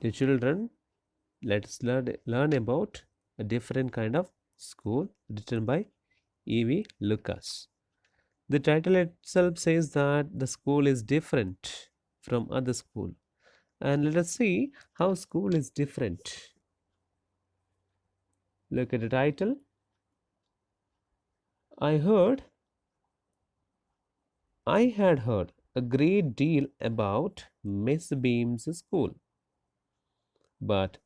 The children, let's learn about a different kind of school written by E.V. Lucas. The title itself says that the school is different from other school. And let us see how school is different. Look at the title. I heard, I had heard a great deal about Miss Beam's school, but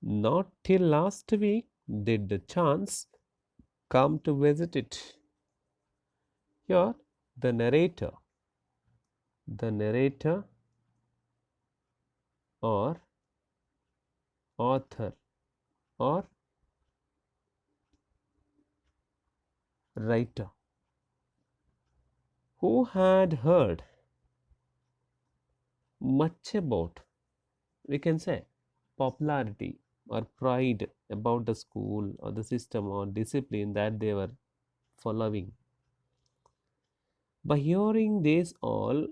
not till last week did the chance come to visit it. Here, the narrator, the narrator or author or writer who had heard much about, we can say, popularity or pride about the school or the system or discipline that they were following. By hearing this all,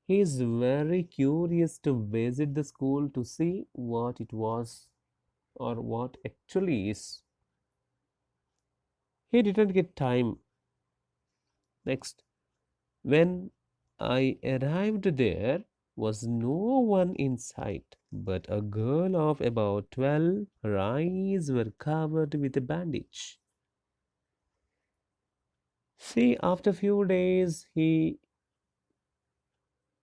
he is very curious to visit the school to see what it was or what actually is. He didn't get time. Next, when I arrived, there was no one in sight but a girl of about 12. Her eyes were covered with a bandage. See, after a few days, he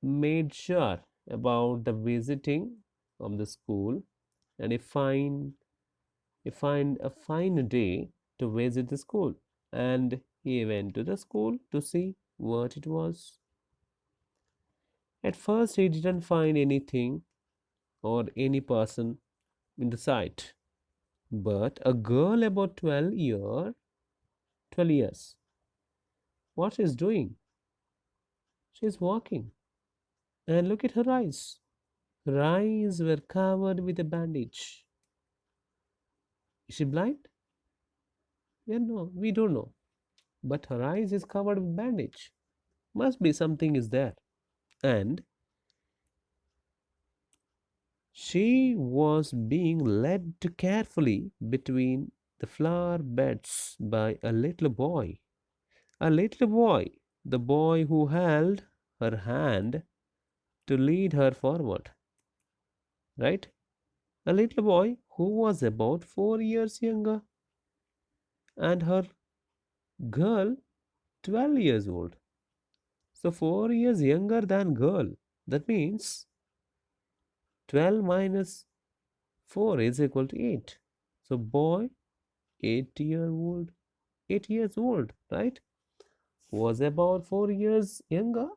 made sure about the visiting of the school, and he find a fine day to visit the school, and he went to the school to see what it was. At first, he didn't find anything or any person in the sight, but a girl about 12 years. What she's doing? She's walking, and look at her eyes. Her eyes were covered with a bandage. Is she blind? Yeah, no, we don't know. But her eyes is covered with bandage. Must be something is there. And she was being led carefully between the flower beds by a little boy. A little boy, the boy who held her hand to lead her forward, right? A little boy who was about 4 years younger, and her girl 12 years old. So 4 years younger than girl. That means 12 minus 4 is equal to 8. So boy 8 years old, right? Was about 4 years younger.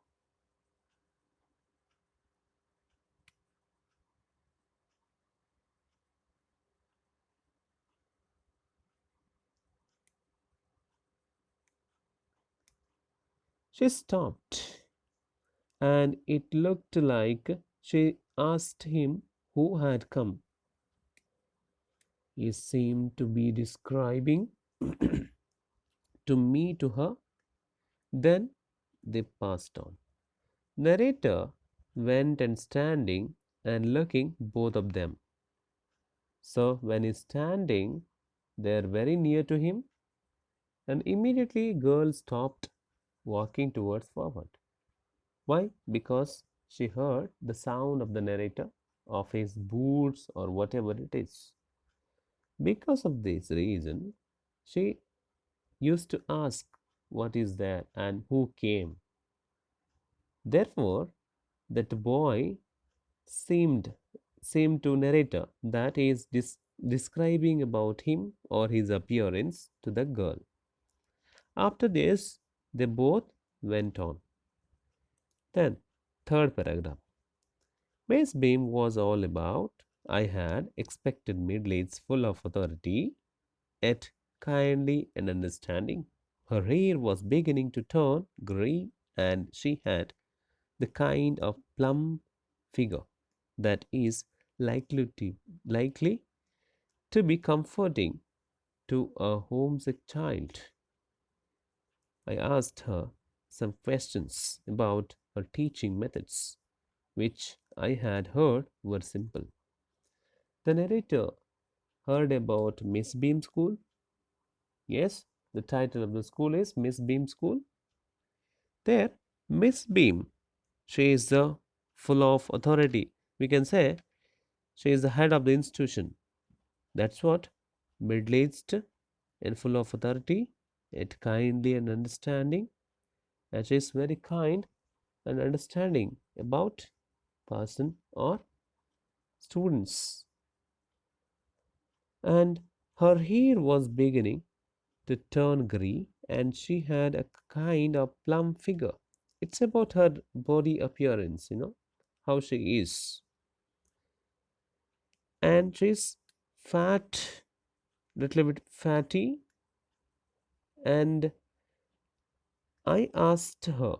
She stopped, and it looked like she asked him who had come. He seemed to be describing to me to her. Then they passed on. Narrator went and standing and looking both of them. So when he's standing, they're very near to him, and immediately girl stopped walking towards forward. Why? Because she heard the sound of the narrator, of his boots or whatever it is. Because of this reason, she used to ask what is there and who came. Therefore, that boy seemed seemed to narrator that is describing about him or his appearance to the girl. After this, they both went on. Then, third paragraph. Miss Beam was all about. I had expected middle-age full of authority, yet kindly and understanding. Her hair was beginning to turn grey, and she had the kind of plump figure that is likely to, likely to be comforting to a homesick child. I asked her some questions about her teaching methods, which I had heard were simple. The narrator heard about Miss Beam School. Yes, the title of the school is Miss Beam School. There, Miss Beam, she is the full of authority. We can say she is the head of the institution. That's what middle aged and full of authority, yet kindly and understanding, and she is very kind and understanding about person or students. And her hair was beginning to turn grey, and she had a kind of plump figure. It's about her body appearance, how she is. And she's fat, little bit fatty, and I asked her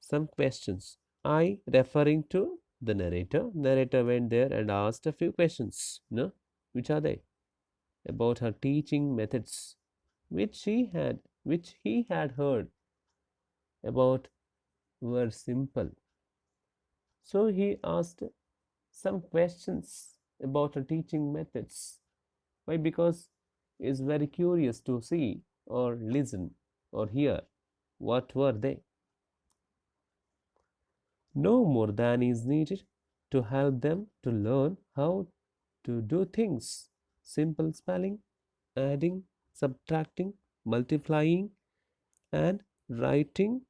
some questions. I referring to the narrator. Narrator went there and asked a few questions. Which are they? About her teaching methods, which he had heard about were simple. So he asked some questions about her teaching methods. Why? Because he is very curious to see or listen or hear what were they. No more than is needed to help them to learn how to do things. Simple spelling, adding, subtracting, multiplying, and writing.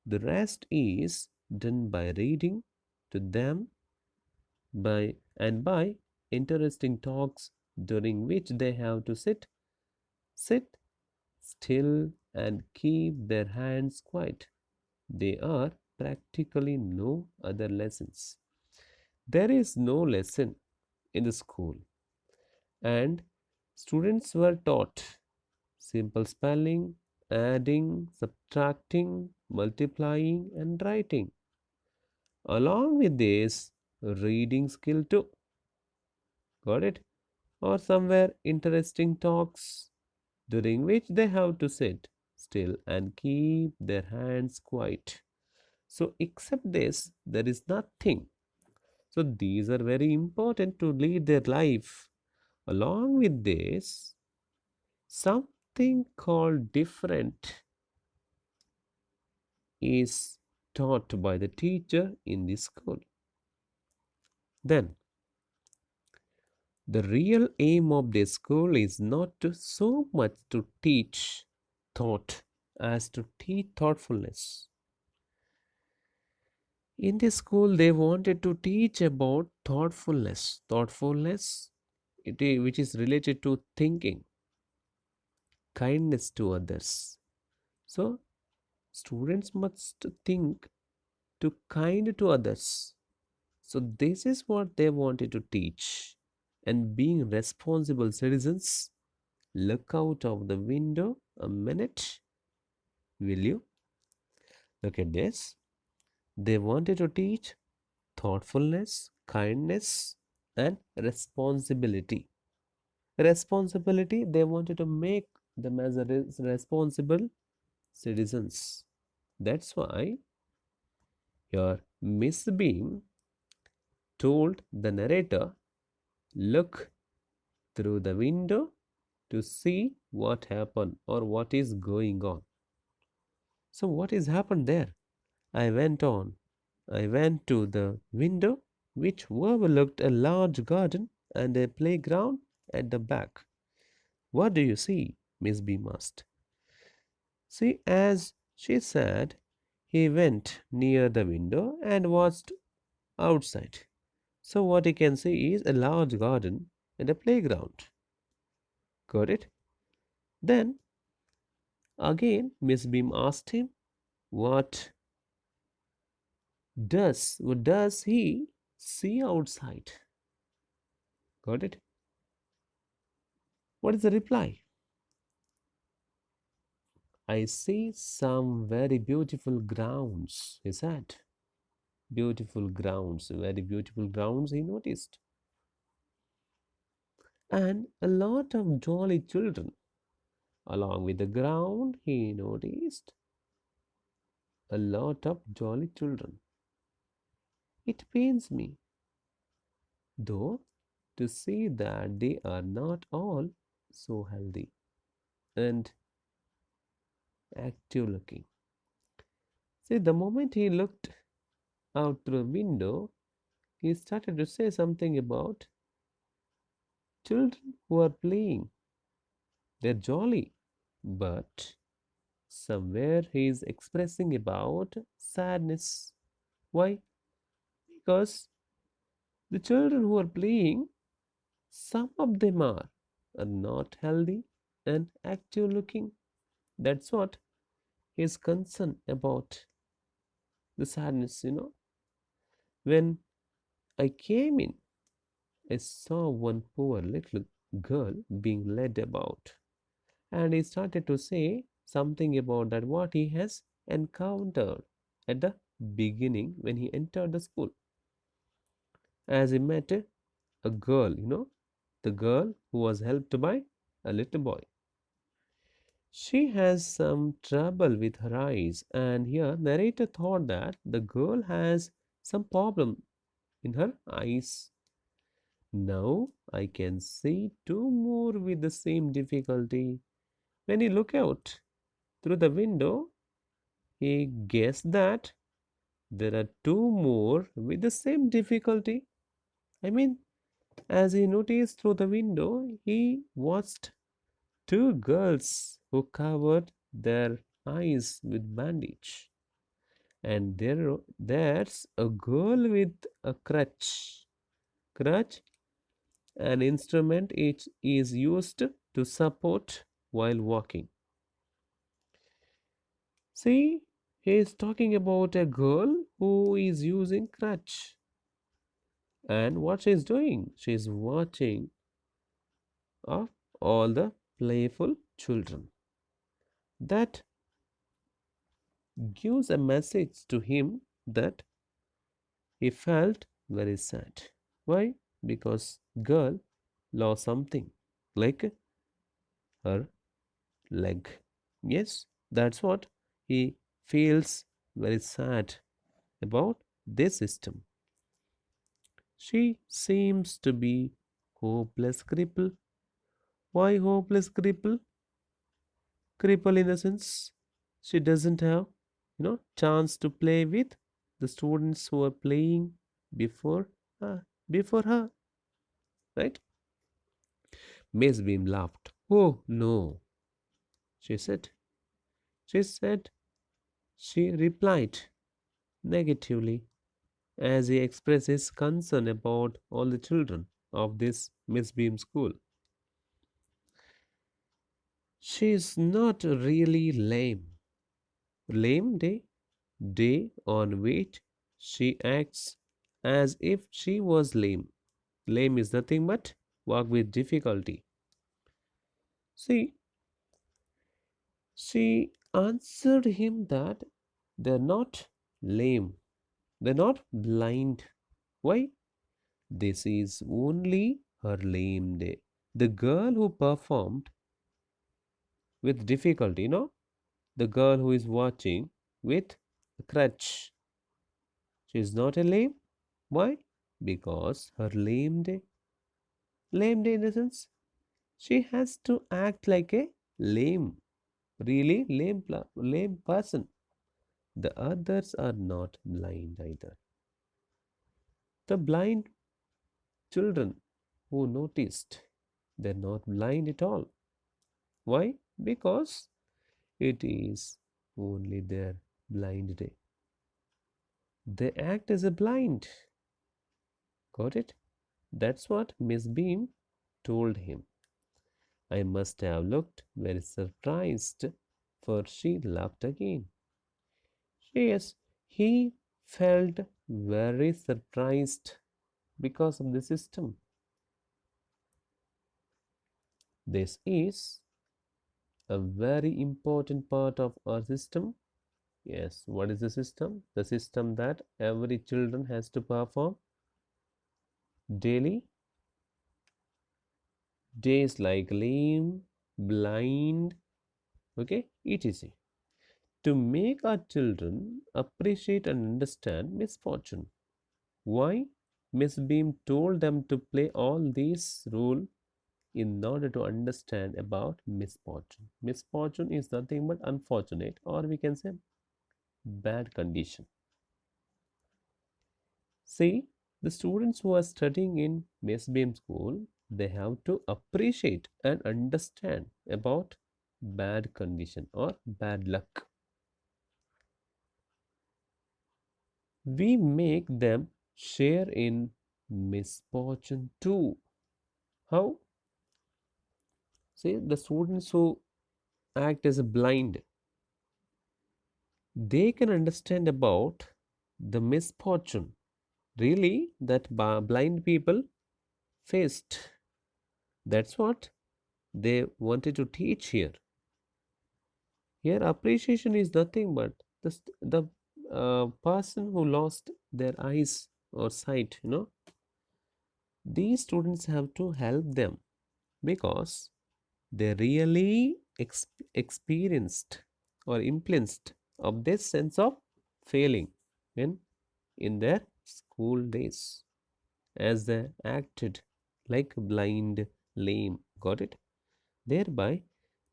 The rest is done by reading to them by interesting talks during which they have to sit still and keep their hands quiet. They are practically no other lessons. There is no lesson in the school, and students were taught simple spelling, adding, subtracting, multiplying, and writing. Along with this, reading skill too. Got it? Or somewhere interesting talks during which they have to sit still and keep their hands quiet. So, except this, there is nothing. So, these are very important to lead their life. Along with this, something called different is taught by the teacher in the school. Then, the real aim of the school is not to so much to teach thought as to teach thoughtfulness. In the school, they wanted to teach about thoughtfulness. Thoughtfulness, which is related to thinking, kindness to others. So, students must think to kind to others. So, this is what they wanted to teach. And being responsible citizens, look out of the window a minute, will you? Look at this. They wanted to teach thoughtfulness, kindness, and responsibility. Responsibility, they wanted to make them as a responsible citizens. That's why your Miss Beam told the narrator, look through the window to see what happened or what is going on. So, what is happened there? I went on. I went to the window, which overlooked a large garden and a playground at the back. What do you see? Miss Beam asked. See, as she said, he went near the window and watched outside. So, what he can see is a large garden and a playground. Got it? Then, again, Miss Beam asked him, what does he see outside? Got it? What is the reply? I see some very beautiful grounds, he said. Beautiful grounds, very beautiful grounds, he noticed. And a lot of jolly children. Along with the ground, he noticed a lot of jolly children. It pains me, though, to see that they are not all so healthy and active looking. See, the moment he looked out through the window, he started to say something about children who are playing. They're jolly, but somewhere he is expressing about sadness. Why? Because the children who are playing, some of them are not healthy and active looking. That's what his concern about the sadness. When I came in, I saw one poor little girl being led about, and he started to say something about that what he has encountered at the beginning when he entered the school, as he met a girl, the girl who was helped by a little boy. She has some trouble with her eyes, and here narrator thought that the girl has some problem in her eyes. Now I can see two more with the same difficulty. When he looked out through the window, he guessed that there are two more with the same difficulty. I mean, as he noticed through the window, he watched two girls who covered their eyes with bandage. And there's a girl with a crutch. Crutch, an instrument it is used to support while walking. See, he is talking about a girl who is using crutch. And what she is doing? She is watching of all the playful children. That gives a message to him that he felt very sad. Why? Because girl lost something like her leg. Yes, that's what he feels very sad about this system. She seems to be hopeless cripple. Why hopeless cripple? Cripple in the sense she doesn't have chance to play with the students who are playing before uh, before her, right? Miss Beam laughed. Oh no, she said. She said she replied negatively as he expressed his concern about all the children of this Miss Beam school. She is not really lame. Lame day on which she acts as if she was lame. Lame is nothing but walk with difficulty. See, she answered him that they're not lame, they're not blind. Why? This is only her lame day. The girl who performed with difficulty, the girl who is watching with a crutch, she is not a lame. Why? Because her lame day in the sense, she has to act like a lame, really lame person. The others are not blind either. The blind children who noticed, they're not blind at all. Why? Because it is only their blind day. They act as a blind. Got it? That's what Miss Beam told him. I must have looked very surprised, for she laughed again. Yes, he felt very surprised because of the system. This is a very important part of our system. Yes, what is the system? The system that every children has to perform daily. Days like lame, blind, okay, etc. To make our children appreciate and understand misfortune. Why? Miss Beam told them to play all these rules in order to understand about misfortune. Misfortune is nothing but unfortunate, or we can say bad condition. See, the students who are studying in Miss Beam school, they have to appreciate and understand about bad condition or bad luck. We make them share in misfortune too. How? See, the students who act as a blind, they can understand about the misfortune really that blind people faced. That's what they wanted to teach here. Here, appreciation is nothing but the person who lost their eyes or sight. These students have to help them because they really experienced or influenced of this sense of failing when in their school days, as they acted like blind, lame. Got it? Thereby,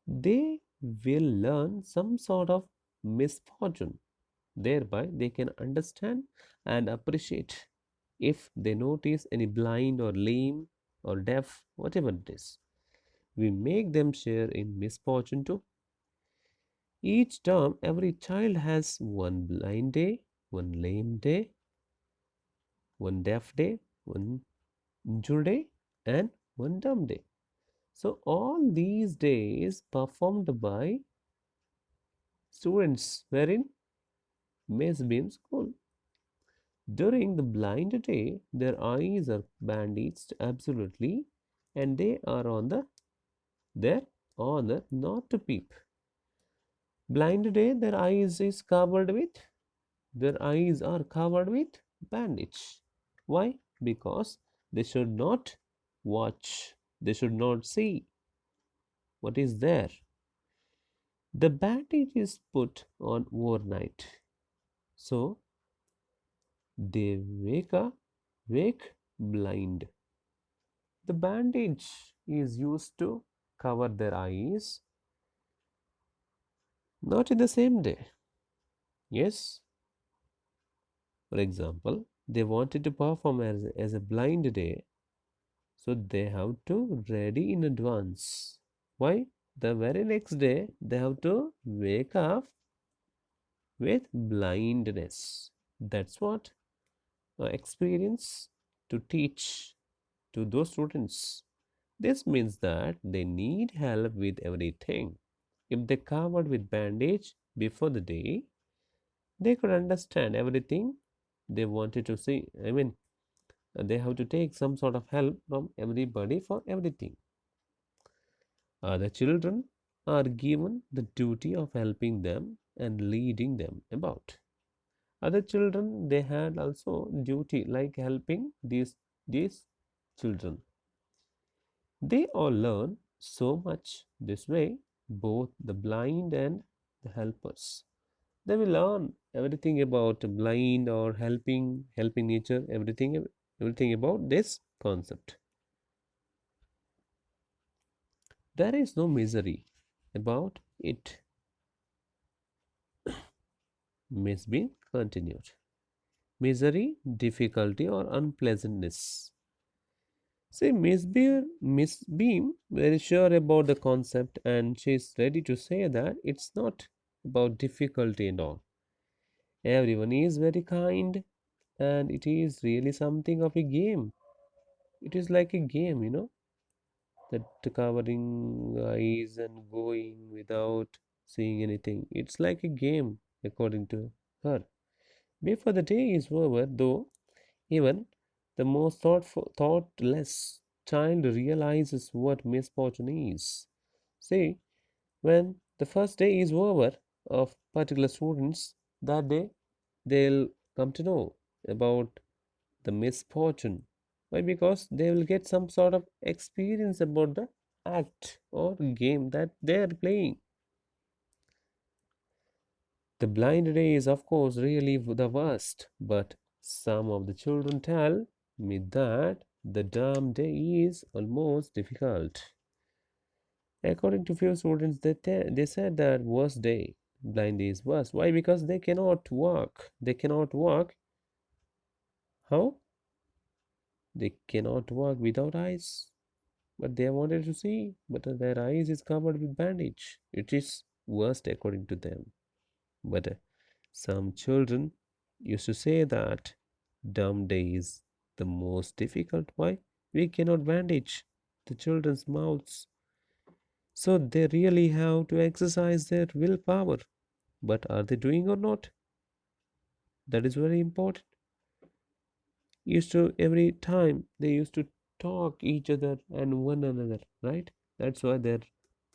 they will learn some sort of misfortune. Thereby, they can understand and appreciate if they notice any blind or lame or deaf, whatever it is. We make them share in misfortune too. Each term, every child has one blind day, one lame day, one deaf day, one injured day, and one dumb day. So, all these days performed by students were in Mace Beam School. During the blind day, their eyes are bandaged absolutely, and they are on their honor not to peep. Blind day, their eyes are covered with bandage. Why? Because they should not watch. They should not see what is there. The bandage is put on overnight. So they wake blind. The bandage is used to cover their eyes, not in the same day. Yes, for example, they wanted to perform as a blind day, so they have to ready in advance. Why? The very next day they have to wake up with blindness. That's what experience to teach to those students. This means that they need help with everything. If they covered with bandage before the day, they could understand everything they wanted to see. They have to take some sort of help from everybody for everything. The children are given the duty of helping them and leading them about. Other children they had also duty like helping these children. They all learn so much this way, both the blind and the helpers. They will learn everything about blind or helping nature, everything about this concept. There is no misery about it. Miss Bean continued. Misery, difficulty, or unpleasantness. See, Miss Beam, very sure about the concept, and she's ready to say that it's not about difficulty and all. Everyone is very kind, and it is really something of a game. It is like a game, that covering eyes and going without seeing anything. It's like a game, according to her. Before the day is over, though, even the most thoughtless child realizes what misfortune is. See, when the first day is over of particular students, that day they'll come to know about the misfortune. Why? Because they will get some sort of experience about the act or game that they are playing. The blind day is, of course, really the worst, but Some of the children tell me that the term day is almost difficult. According to few students, they said that worst day, blind day is worse. Why? Because they cannot walk. They cannot walk. How? They cannot walk without eyes. But they wanted to see, but their eyes is covered with bandage. It is worst according to them. But some children used to say that dumb day is the most difficult. Why? We cannot bandage the children's mouths. So they really have to exercise their willpower. But are they doing or not? That is very important. Used to every time they used to talk each other and one another, right? That's why their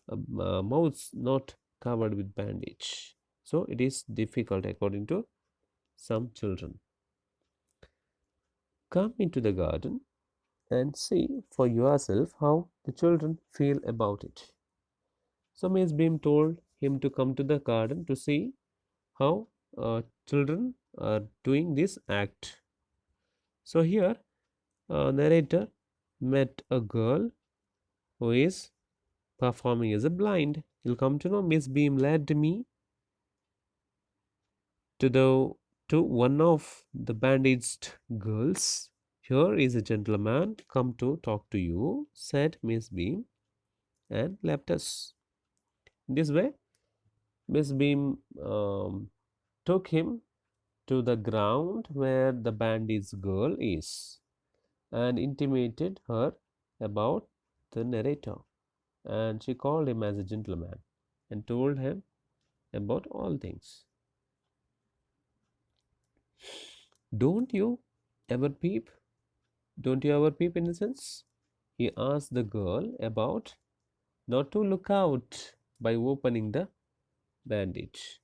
mouths not covered with bandage. So it is difficult according to some children. Come into the garden and see for yourself how the children feel about it. So Miss Beam told him to come to the garden to see how children are doing this act. So here, narrator met a girl who is performing as a blind. You'll come to know Miss Beam led me to the to one of the bandaged girls. Here is a gentleman come to talk to you, said Miss Beam, and left us. This way, Miss Beam took him to the ground where the bandaged girl is and intimated her about the narrator. And she called him as a gentleman and told him about all things. Don't you ever peep? Don't you ever peep, innocence? He asked the girl about not to look out by opening the bandage.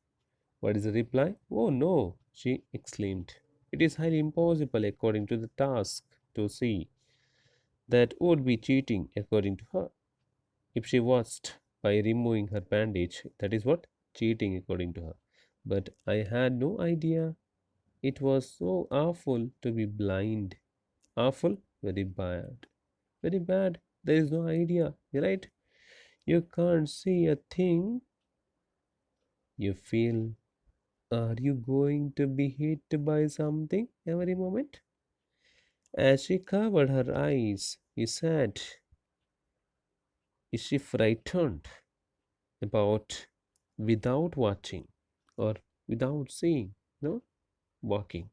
What is the reply? Oh no, she exclaimed. It is highly impossible according to the task to see. That would be cheating according to her. If she watched by removing her bandage, that is what? Cheating according to her. But I had no idea. It was so awful to be blind. Awful? Very bad. Very bad. There is no idea, right? You can't see a thing. You feel, are you going to be hit by something every moment? As she covered her eyes, he said, is she frightened about without watching or without seeing? No? Walking.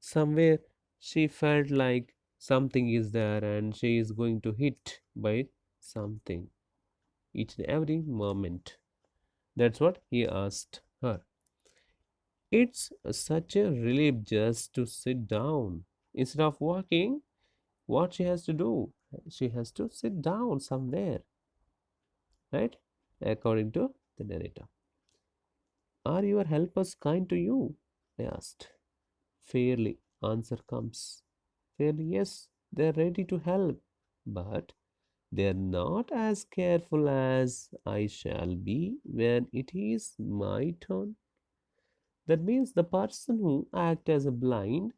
Somewhere she felt like something is there and she is going to hit by something each and every moment. That's what he asked her. It's such a relief just to sit down. Instead of walking, what she has to do? She has to sit down somewhere, right? According to the narrator. Are your helpers kind to you? I asked. Fairly, answer comes. Fairly, yes, they're ready to help, but they're not as careful as I shall be when it is my turn. That means the person who act as a blind,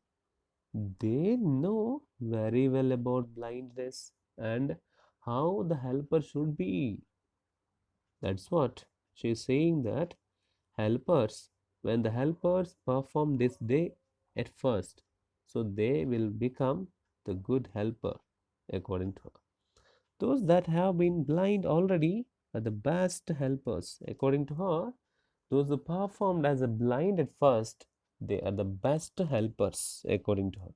they know very well about blindness and how the helper should be. That's what she's saying, that helpers, when the helpers perform this day at first, so they will become the good helper according to her. Those that have been blind already are the best helpers according to her. Those who performed as a blind at first, they are the best helpers according to her.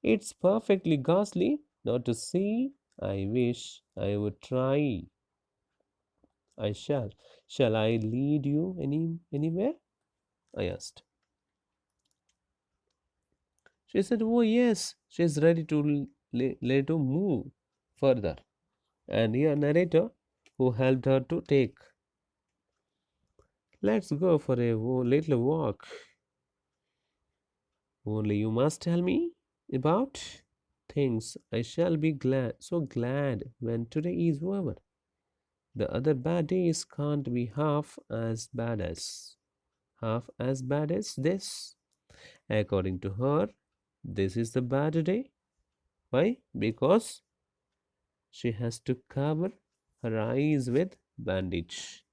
It's perfectly ghastly not to see. I wish I would try. I shall. Shall I lead you anywhere? I asked. She said, oh yes, she is ready to let to move further. And here narrator who helped her to take. Let's go for a little walk. Only you must tell me about things. I shall be glad, so glad when today is over. The other bad days can't be half as bad as this. According to her, This is the bad day. Why? Because she has to cover her eyes with bandage.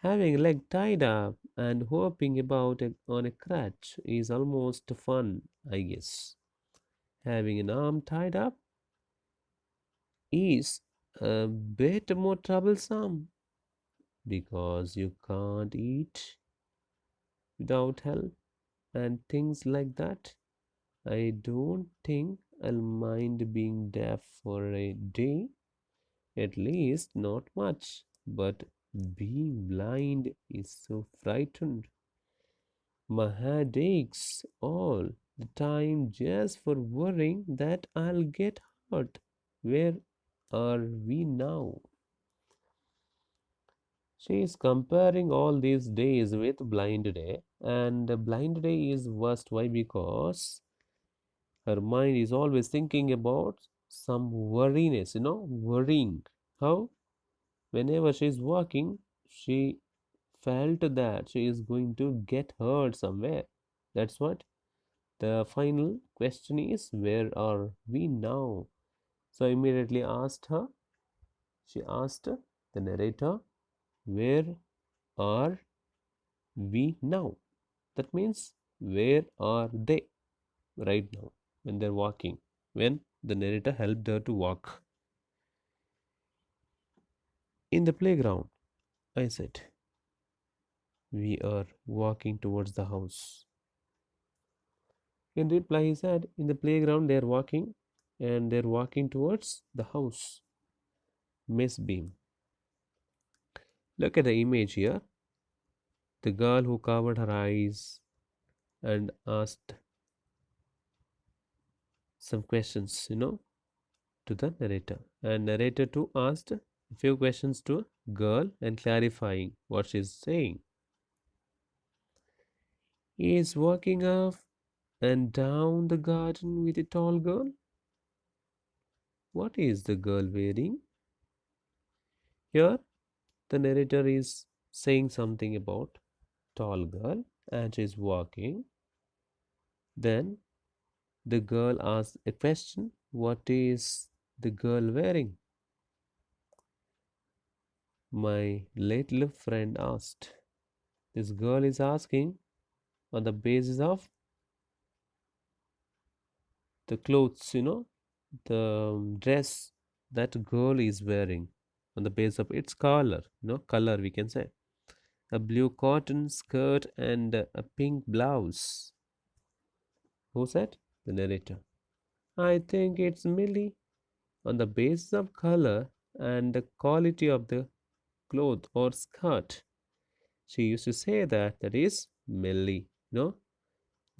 Having a leg tied up and hopping about on a crutch is almost fun, I guess. Having an arm tied up is a bit more troublesome because you can't eat without help and things like that. I don't think I'll mind being deaf for a day, at least not much. But being blind is so frightened. My head aches all the time just for worrying that I'll get hurt. Where are we now? She is comparing all these days with Blind Day, and Blind Day is worst. Why? Because her mind is always thinking about some worriness, worrying. How? Whenever she is walking, she felt that she is going to get hurt somewhere. That's what the final question is, where are we now? So I immediately she asked the narrator, where are we now? That means, where are they right now when they're walking? When the narrator helped her to walk. In the playground, I said, we are walking towards the house. In reply, he said, in the playground, they're walking and they're walking towards the house. Miss Beam. Look at the image here. The girl who covered her eyes and asked some questions, to the narrator. And narrator too asked a few questions to girl and clarifying what she's saying. He is walking up and down the garden with a tall girl. What is the girl wearing? Here, the narrator is saying something about tall girl and she's walking. Then the girl asks a question. What is the girl wearing? My little friend asked. This girl is asking on the basis of the clothes, the dress that girl is wearing on the basis of its color, color we can say. A blue cotton skirt and a pink blouse. Who said? The narrator. I think it's Millie. On the basis of color and the quality of the cloth or skirt. She used to say that is Millie,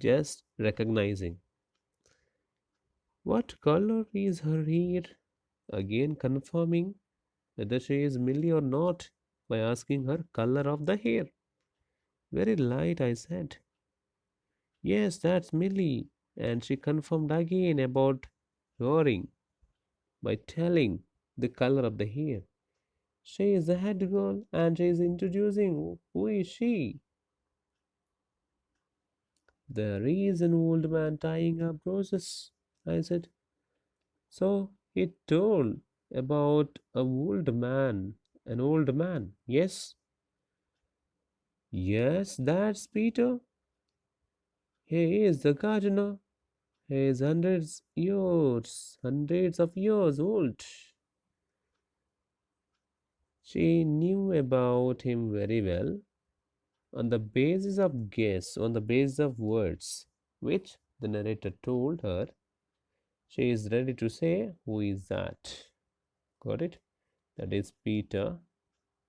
just recognizing. What color is her hair? Again confirming whether she is Millie or not by asking her color of the hair. Very light, I said. Yes, that's Millie. And she confirmed again about hearing by telling the color of the hair. She is the head girl and she is introducing who is she? There is an old man tying up roses, I said. So he told about a old man, an old man. Yes, yes, that's Peter. He is the gardener. He is hundreds of years old. She knew about him very well on the basis of on the basis of words, which the narrator told her. She is ready to say, who is that? Got it? That is Peter,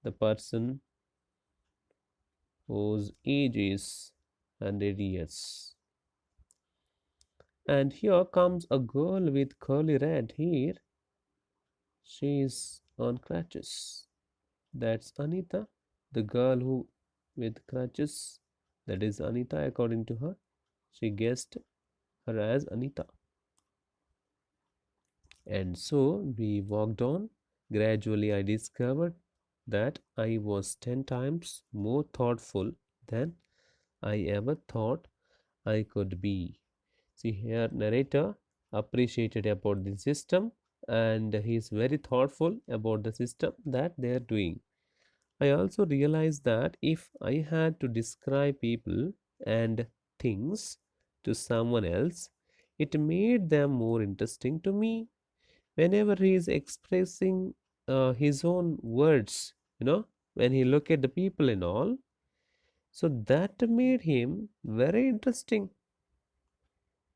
the person whose age is 100 years. And here comes a girl with curly red hair. She is on crutches. That's Anita, the girl who with crutches. That is Anita, according to her. She guessed her as Anita. And so we walked on. Gradually, I discovered that I was 10 times more thoughtful than I ever thought I could be. See here, narrator appreciated about the system and he is very thoughtful about the system that they are doing. I also realized that if I had to describe people and things to someone else, it made them more interesting to me. Whenever he is expressing his own words, when he look at the people and all, so that made him very interesting.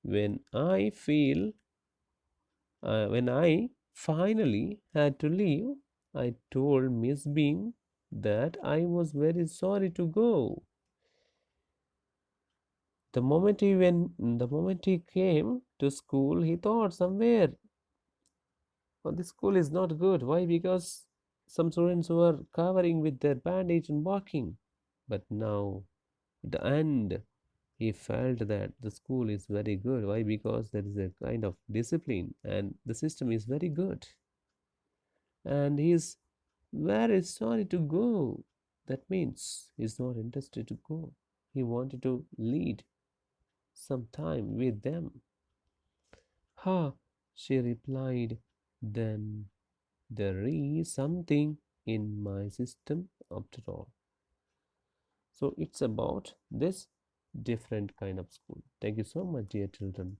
When I feel, when I finally had to leave, I told Miss Bean that I was very sorry to go. The moment he came to school, he thought somewhere, oh, this school is not good. Why? Because some students were covering with their bandage and walking. But now, at the end, he felt that the school is very good. Why? Because there is a kind of discipline and the system is very good. And he is very sorry to go. That means he's not interested to go. He wanted to lead some time with them. Ha, she replied, then there is something in my system after all. So it's about this different kind of school. Thank you so much, dear children.